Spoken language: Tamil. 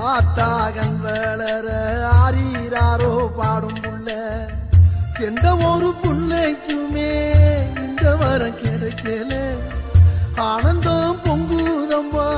ஆத்தாகன் வளர ஆரீராரோ பாடும் புள்ள எந்த ஒரு புள்ளைக்குமே இந்த வரம் கிடைக்கல ஆனந்தம் பொங்குதம்மா